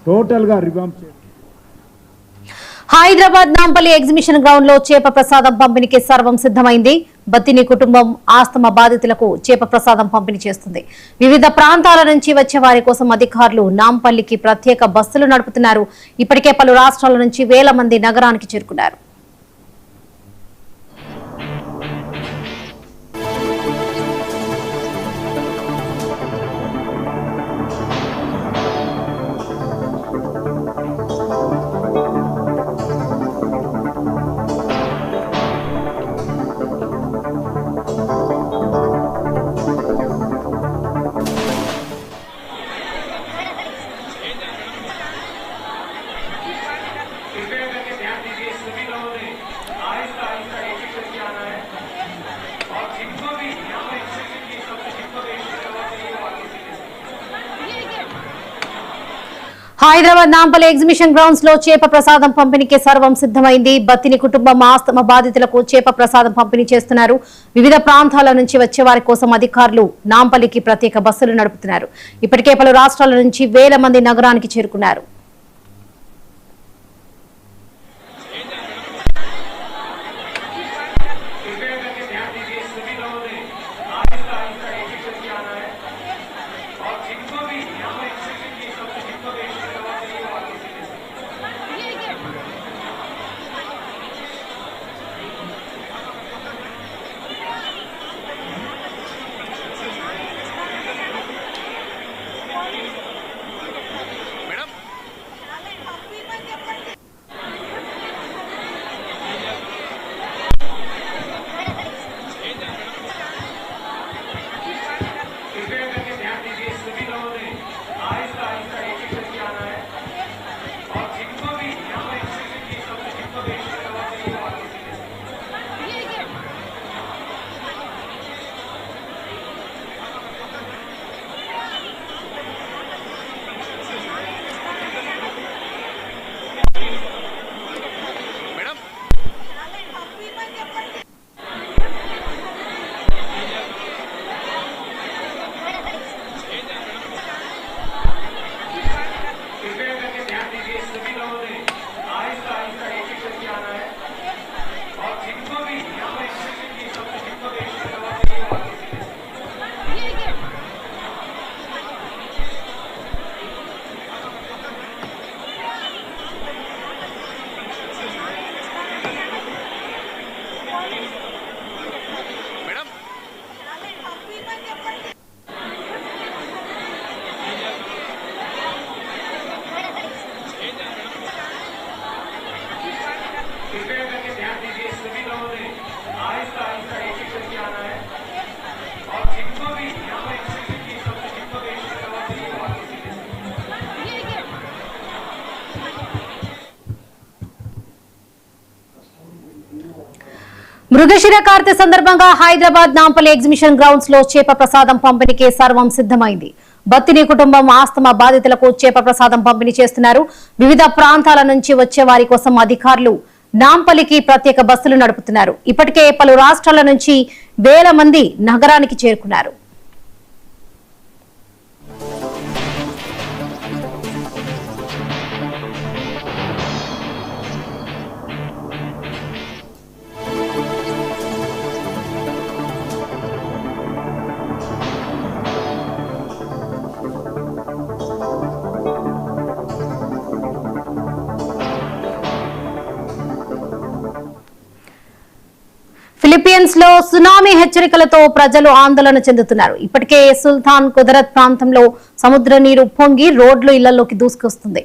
టోటల్గా రివాంప్ చేయాలి. Hyderabad Nampally exhibition ground లో చేప ప్రసాదం పంపిణీకి సర్వం సిద్ధమైంది. బత్తిని కుటుంబం ఆస్తమా బాధితులకు చేప ప్రసాదం పంపిణీ చేస్తుంది. వివిధ ప్రాంతాల నుంచి వచ్చే వారి కోసం అధికారులు నాంపల్లికి ప్రత్యేక బస్సులు నడుపుతున్నారు. ఇప్పటికే పలు రాష్ట్రాల నుంచి వేల మంది నగరానికి చేరుకున్నారు. హైదరాబాద్ నాంపల్లి ఎగ్జిబిషన్ గ్రౌండ్స్ లో చేప ప్రసాదం పంపిణీకి సర్వం సిద్ధమైంది. బత్తిని కుటుంబం ఆస్తమా బాధితులకు చేప ప్రసాదం పంపిణీ చేస్తున్నారు. వివిధ ప్రాంతాల నుంచి వచ్చే వారి కోసం అధికారులు నాంపల్లికి ప్రత్యేక బస్సులు నడుపుతున్నారు. ఇప్పటికే పలు రాష్ట్రాల నుంచి వేల మంది నగరానికి చేరుకున్నారు. మృగశిర కార్తె సందర్భంగా హైదరాబాద్ నాంపల్లి ఎగ్జిబిషన్ గ్రౌండ్స్ లో చేప ప్రసాదం పంపిణీకి సర్వం సిద్ధమైంది. బత్తిని కుటుంబం ఆస్తమా బాధితులకు చేప ప్రసాదం పంపిణీ చేస్తున్నారు. వివిధ ప్రాంతాల నుంచి వచ్చే వారి కోసం అధికారులు నాంపల్లికి ప్రత్యేక బస్సులు నడుపుతున్నారు. ఇప్పటికే పలు రాష్ట్రాల నుంచి వేల మంది నగరానికి చేరుకున్నారు. ఫిలిప్పీన్స్ లో సునామీ హెచ్చరికలతో ప్రజలు ఆందోళన చెందుతున్నారు. ఇప్పటికే సుల్తాన్ కుదరత్ ప్రాంతంలో సముద్ర నీరు పొంగి రోడ్లు ఇళ్లలోకి దూసుకొస్తుంది.